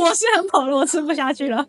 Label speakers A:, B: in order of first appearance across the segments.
A: 我是很饱了，我吃不下去了。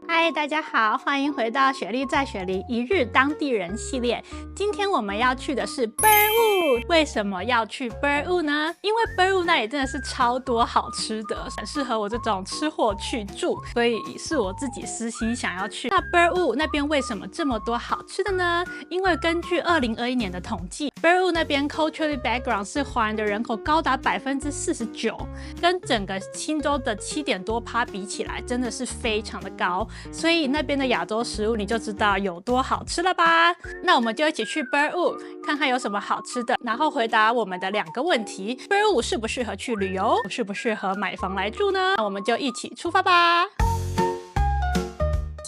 A: 嗨，大家好，欢迎回到雪莉在雪梨一日当地人系列。今天我们要去的是 Burwood。为什么要去 Burwood 呢？因为 Burwood 那里真的是超多好吃的，很适合我这种吃货去住，所以是我自己私心想要去。那 Burwood 那边为什么这么多好吃的呢？因为根据2021年的统计， Burwood 那边 culturally background 是华人的人口高达49%，跟整个新州的7%多比起来，真的是非常的高。所以那边的亚洲食物你就知道有多好吃了吧？那我们就一起去 Burwood 看看有什么好吃的，然后回答我们的2个问题。Burwood 适不适合去旅游？适不适合买房来住呢？那我们就一起出发吧。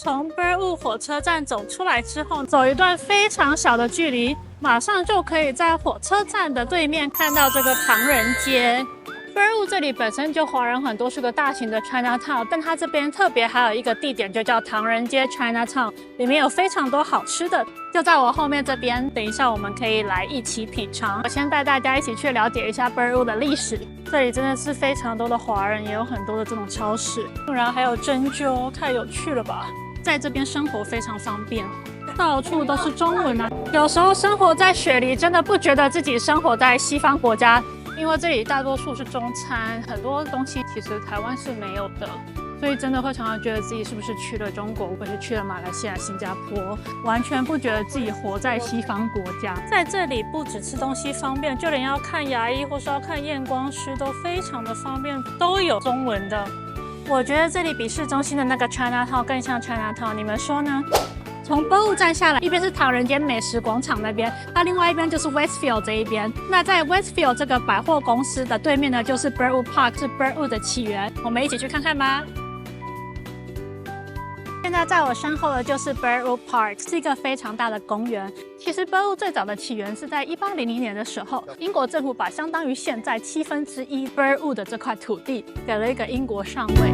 A: 从 Burwood 火车站走出来之后，走一段非常小的距离，马上就可以在火车站的对面看到这个唐人街。Burwood 这里本身就华人很多，是个大型的 Chinatown， 但它这边特别还有一个地点，就叫唐人街 Chinatown， 里面有非常多好吃的，就在我后面这边。等一下我们可以来一起品尝。我先带大家一起去了解一下 Burwood 的历史。这里真的是非常多的华人，也有很多的这种超市，然后还有针灸，太有趣了吧！在这边生活非常方便。到处都是中文啊！有时候生活在雪梨，真的不觉得自己生活在西方国家，因为这里大多数是中餐，很多东西其实台湾是没有的，所以真的会常常觉得自己是不是去了中国，或者是去了马来西亚、新加坡，完全不觉得自己活在西方国家。在这里不只吃东西方便，就连要看牙医或是要看验光师都非常的方便，都有中文的。我觉得这里比市中心的那个 Chinatown 更像 Chinatown， 你们说呢？从 Burwood 站下来，一边是唐人街美食广场那边，那另外一边就是 Westfield 这一边。那在 Westfield 这个百货公司的对面呢，就是 Burwood Park， 是 Burwood 的起源。我们一起去看看吧。现在在我身后的就是 Burwood Park， 是一个非常大的公园。其实 Burwood 最早的起源是在1800年的时候，英国政府把相当于现在1/7 Burwood 的这块土地给了一个英国上尉。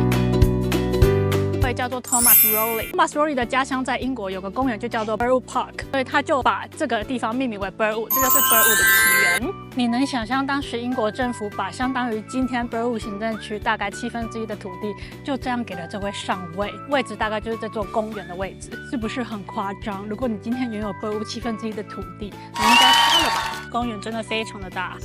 A: 叫做 Thomas Rowley。Thomas Rowley 的家乡在英国有个公园就叫做 Burwood Park， 所以他就把这个地方命名为 Burwood， 这就是 Burwood 的起源。你能想象当时英国政府把相当于今天 Burwood 行政区大概1/7的土地就这样给了这位上尉，位置大概就是这座公园的位置，是不是很夸张？如果你今天拥有 Burwood 1/7的土地，你应该疯了吧？公园真的非常的大。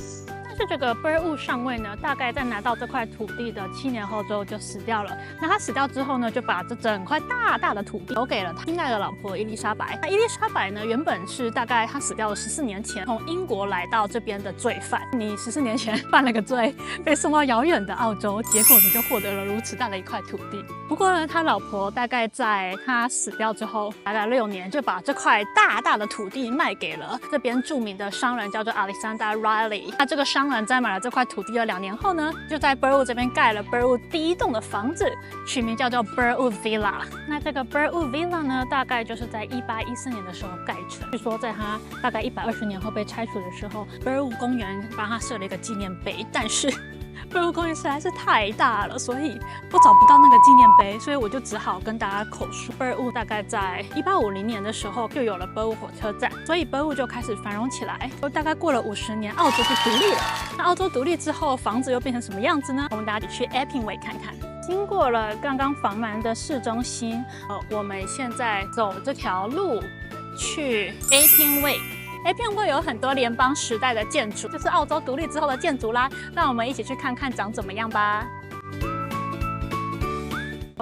A: 是这个 Burwood 上尉呢，大概在拿到这块土地的7年后之后就死掉了。那他死掉之后呢，就把这整块大大的土地留给了他心爱的老婆伊丽莎白。那伊丽莎白呢，原本是大概他死掉了14年前从英国来到这边的罪犯。你14年前犯了个罪，被送到遥远的澳洲，结果你就获得了如此大的一块土地。不过呢，他老婆大概在他死掉之后，大概6年，就把这块大大的土地卖给了这边著名的商人，叫做 Alexander Riley。那这个商人在买了这块土地的2年后呢，就在 Burwood 这边盖了 Burwood 第1栋的房子，取名叫做 Burwood Villa。那这个 Burwood Villa 呢，大概就是在1814年的时候盖成。据说在他大概120年后被拆除的时候 ，Burwood 公园帮他设了一个纪念碑，但是Burwood 公园实在是太大了，所以我找不到那个纪念碑，所以我就只好跟大家口述。Burwood 大概在1850年的时候就有了 Burwood 火车站，所以 Burwood 就开始繁荣起来。大概过了50年，澳洲就独立了。那澳洲独立之后，房子又变成什么样子呢？我们大家一起去 Epping Way 看看。经过了刚刚访完的市中心，我们现在走这条路去 Epping Way。Epping Way 有很多联邦时代的建筑，就是澳洲独立之后的建筑啦。让我们一起去看看长怎么样吧。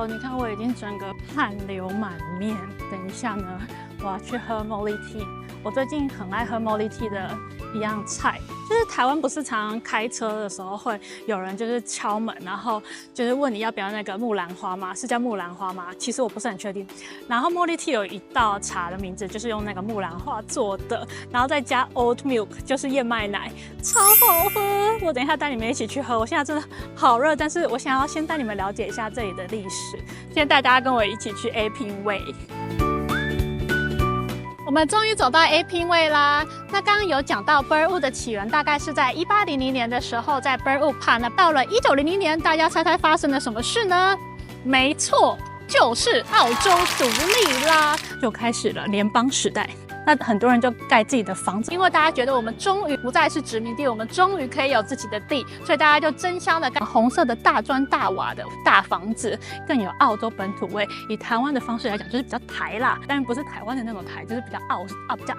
A: 你看我已经整个汗流满面。等一下呢，我要去喝 Molly Tea。我最近很爱喝 Molly Tea 的一样菜，就是台湾不是常常开车的时候会有人就是敲门，然后就是问你要不要那个木兰花吗？是叫木兰花吗？其实我不是很确定。然后 Molly Tea 有一道茶的名字就是用那个木兰花做的，然后再加 oat milk， 就是燕麦奶，超好喝。我等一下带你们一起去喝。我现在真的好热，但是我想要先带你们了解一下这里的历史。现在大家跟我一起去 Epping Way。我们终于走到 Epping Way 啦。那刚刚有讲到 Burwood 的起源，大概是在1800年的时候，在 Burwood Park。那到了1900年，大家猜猜发生了什么事呢？没错，就是澳洲独立啦，就开始了联邦时代。那很多人就盖自己的房子，因为大家觉得我们终于不再是殖民地，我们终于可以有自己的地，所以大家就争相的盖红色的大砖大瓦的大房子，更有澳洲本土味。以台湾的方式来讲，就是比较台啦，但不是台湾的那种台，就是比较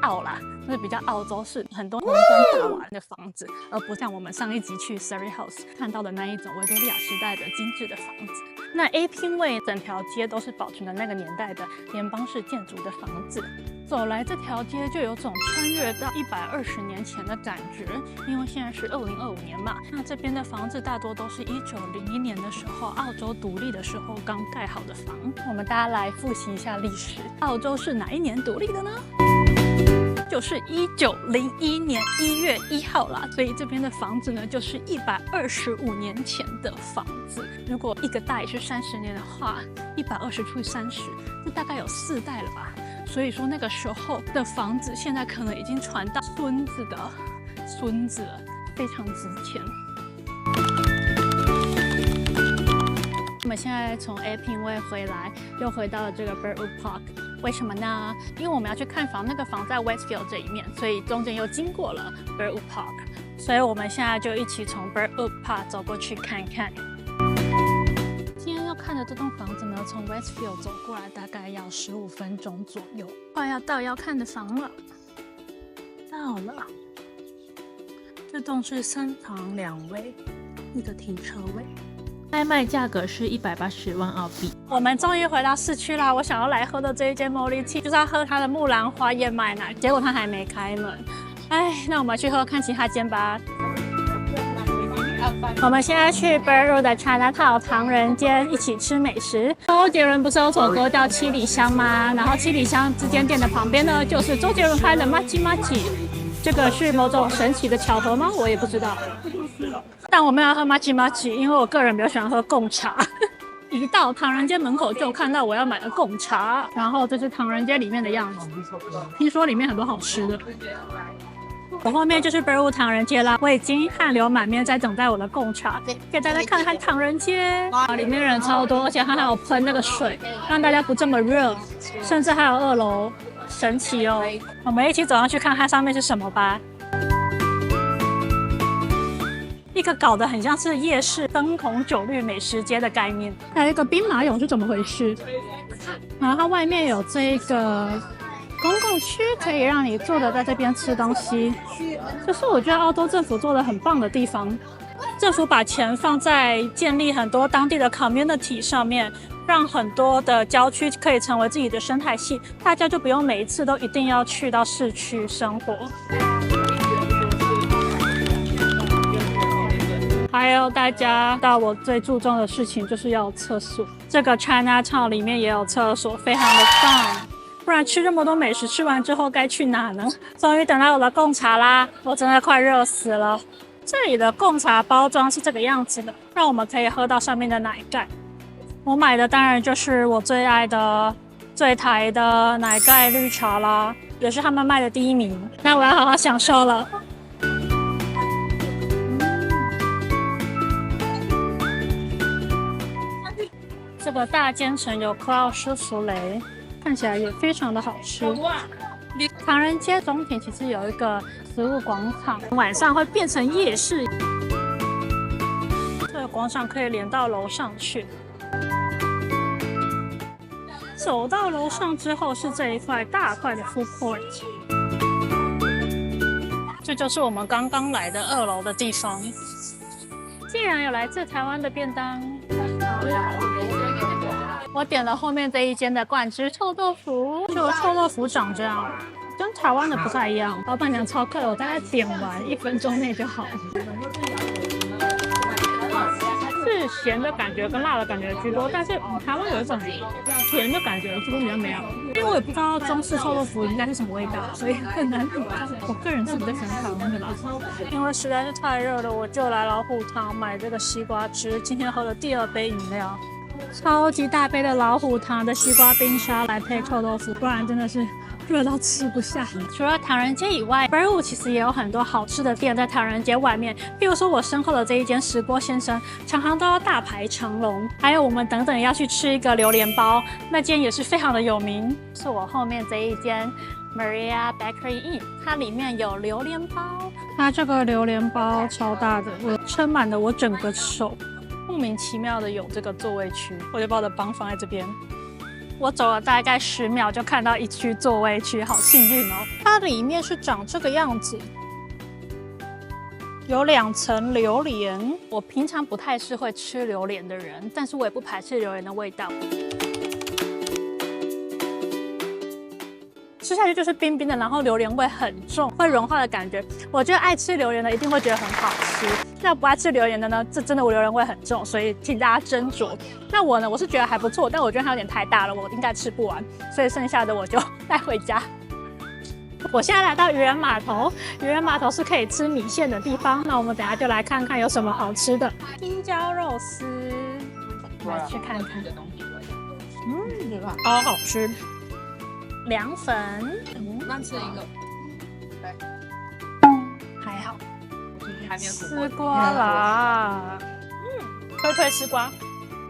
A: 澳啦。就是比较澳洲式，很多红砖大瓦的房子，而不像我们上一集去 Surrey House 看到的那一种维多利亚时代的精致的房子。那 AP Way 整条街都是保存了那个年代的联邦式建筑的房子。走来这条街就有种穿越到120年前的感觉，因为现在是2025年嘛。那这边的房子大多都是1901年的时候澳洲独立的时候刚盖好的房。我们大家来复习一下历史，澳洲是哪一年独立的呢？就是1901年1月1号啦，所以这边的房子呢，就是125年前的房子。如果一个代是30年的话，120除以30，这大概有4代了吧。所以说那个时候的房子，现在可能已经传到孙子的孙子了，非常值钱。我们现在从 AP Way 回来，又回到了这个 Burwood Park。为什么呢？因为我们要去看房，那个房在 Westfield 这一面，所以中间又经过了 Burwood Park， 所以我们现在就一起从 Burwood Park 走过去看看。今天要看的这栋房子呢，从 Westfield 走过来大概要15分钟左右，快要到要看的房了。到了，这栋是3房2卫，1个停车位。
B: 拍卖价格是180万澳币。
A: 我们终于回到市区啦！我想要来喝的这一间 Molly Tea 就是要喝它的木兰花燕麦奶，结果它还没开门。哎，那我们去喝看其他间吧。我们现在去 Burwood 的 Chinatown 唐人街一起吃美食。周杰伦不是有首歌叫《七里香》吗？然后七里香这间店的旁边呢，就是周杰伦开的 Machi Machi。这个是某种神奇的巧合吗？我也不知道。但我没有要喝 Machi Machi， 因为我个人比较喜欢喝贡茶。一到唐人街门口就看到我要买的贡茶，然后这是唐人街里面的样子。听说里面很多好吃的。我后面就是 Burwood 唐人街啦，我已经汗流满面在等待我的贡茶，给大家看看唐人街。里面人超多，而且它还有喷那个水，让大家不这么热，甚至还有2楼，神奇哦！我们一起走上去看它上面是什么吧。一个搞得很像是夜市灯红酒绿美食街的概念。还有一个兵马俑是怎么回事？然后它外面有这个公共区，可以让你坐着在这边吃东西。就是我觉得澳洲政府做得很棒的地方，政府把钱放在建立很多当地的 community 上面，让很多的郊区可以成为自己的生态系，大家就不用每一次都一定要去到市区生活。还有大家到我最注重的事情，就是要有厕所。这个 Chinatown 里面也有厕所，非常的棒。不然吃这么多美食，吃完之后该去哪呢？终于等到我的贡茶啦，我真的快热死了。这里的贡茶包装是这个样子的，让我们可以喝到上面的奶盖。我买的当然就是我最爱的最台的奶盖绿茶啦，也是他们卖的第1名。那我要好好享受了。这个大尖层有克斯芙蕾，看起来也非常的好吃。唐人街中庭其实有一个食物广场，晚上会变成夜市。这个广场可以连到楼上去。走到楼上之后是这一块大块的 food court， 这就是我们刚刚来的2楼的地方。既然有来自台湾的便当，我点了后面这一间的冠之臭豆腐。这个臭豆腐长这样，跟台湾的不太一样。老板娘超快，我大概点完1分钟内就好。是咸的感觉跟辣的感觉居多，但是台湾有一种甜的感觉，这边比较没有。因为我也不知道中式臭豆腐应该是什么味道，所以很难比。我个人是比较喜欢台湾的啦。因为实在是太热了，我就来老虎堂买这个西瓜汁，今天喝的第2杯饮料。超级大杯的老虎堂的西瓜冰沙来配臭豆腐，不然真的是热到吃不下。除了唐人街以外 ，Burwood 其实也有很多好吃的店在唐人街外面。比如说我身后的这一间石锅先生，常常都要大排长龙。还有我们等等要去吃一个榴莲包，那间也是非常的有名。是我后面这一间 Maria Bakery Inn， 它里面有榴莲包，它这个榴莲包超大的，我撑满了我整个手。莫名其妙的有这个座位区，我就把我的包放在这边。我走了大概10秒就看到一区座位区，好幸运哦！它里面是长这个样子，有2层榴莲。我平常不太是会吃榴莲的人，但是我也不排斥榴莲的味道。吃下去就是冰冰的，然后榴莲味很重，会融化的感觉。我觉得爱吃榴莲的一定会觉得很好吃。那不爱吃榴莲的呢？这真的榴莲味很重，所以请大家斟酌。那我呢？我是觉得还不错，但我觉得它有点太大了，我应该吃不完，所以剩下的我就带回家。我现在来到渔人码头，渔人码头是可以吃米线的地方。那我们等一下就来看看有什么好吃的。青椒肉丝，来去看看。好好吃。凉粉，
C: 那吃一个，
A: 还好。
C: 还没有
A: 丝瓜啦，推丝瓜。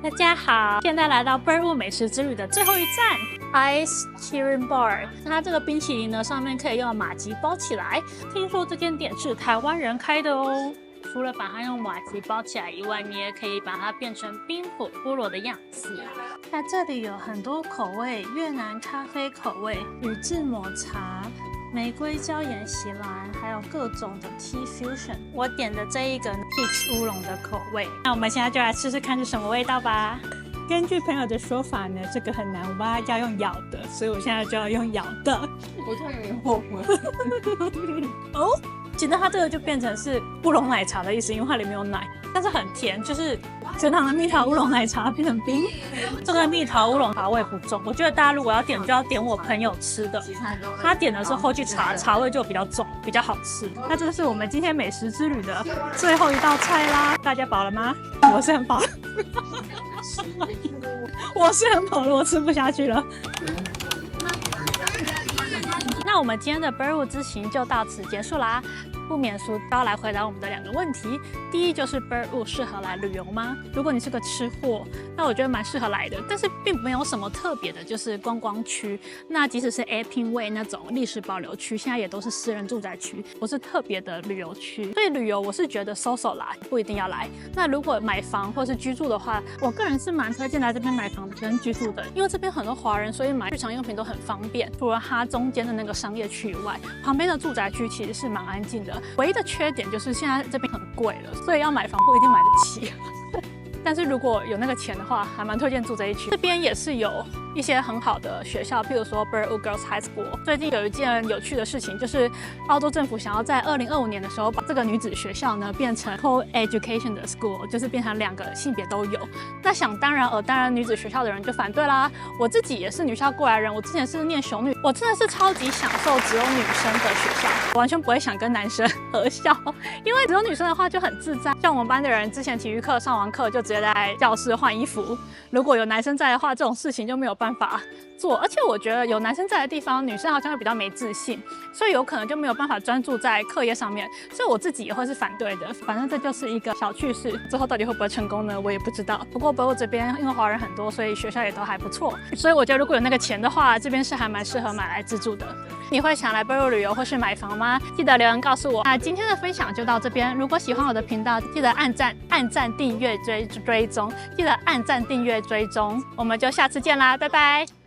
A: 大家好，现在来到 Birdwood 美食之旅的最后一站 Ice Cream Bar。它这个冰淇淋呢，上面可以用马吉包起来。听说这间店是台湾人开的哦。除了把它用马吉包起来以外，你也可以把它变成冰火菠萝的样子。在这里有很多口味，越南咖啡口味、宇治抹茶、玫瑰椒盐锡兰，还有各种的 Tea Fusion。我点的这一个 Peach 乌龙的口味。那我们现在就来试试看是什么味道吧。根据朋友的说法呢，这个很难挖，要用咬的，所以我现在就要用咬的。
C: 我突然有点后悔。
A: 哦。其实它这个就变成是乌龙奶茶的意思，因为它里面有奶，但是很甜，就是全糖的蜜桃乌龙奶茶变成冰。这个蜜桃乌龙茶味不重，我觉得大家如果要点，就要点我朋友吃的，他点的是后续茶，茶味就比较重，比较好吃。那这是我们今天美食之旅的最后一道菜啦，大家饱了吗？我是很饱，我是很饱了，我吃不下去了。那我们今天的 Birdwood 之行就到此结束啦。不免俗都要来回答我们的2个问题。第一就是 Birdwood 适合来旅游吗？如果你是个吃货，那我觉得蛮适合来的，但是并没有什么特别的，就是观光区。那即使是 Epping Way 那种历史保留区，现在也都是私人住宅区，不是特别的旅游区。所以旅游我是觉得搜来，不一定要来。那如果买房或是居住的话，我个人是蛮推荐来这边买房跟居住的，因为这边很多华人，所以买日常用品都很方便。除了它中间的那个商业区以外，旁边的住宅区其实是蛮安静的。唯一的缺点就是现在这边很贵了，所以要买房不一定买得起。但是如果有那个钱的话，还蛮推荐住这一区。这边也是有一些很好的学校，譬如说 Birdwood Girls High School。最近有一件有趣的事情，就是澳洲政府想要在2025年的时候把这个女子学校呢变成 co-education 的 school， 就是变成2个性别都有。那想当然当然女子学校的人就反对啦。我自己也是女校过来人，我之前是念雄女，我真的是超级享受只有女生的学校，我完全不会想跟男生合校，因为只有女生的话就很自在。像我们班的人之前体育课上完课就直接在教室换衣服，如果有男生在的话，这种事情就没有办法做。而且我觉得有男生在的地方，女生好像会比较没自信，所以有可能就没有办法专注在课业上面。所以我自己也会是反对的。反正这就是一个小趣事，之后到底会不会成功呢？我也不知道。不过Birdwood这边因为华人很多，所以学校也都还不错。所以我觉得如果有那个钱的话，这边是还蛮适合买来自住的。你会想来Birdwood旅游或是买房吗？记得留言告诉我。那今天的分享就到这边。如果喜欢我的频道，记得按赞、订阅、追踪，记得按赞、订阅、追踪。我们就下次见啦，拜拜。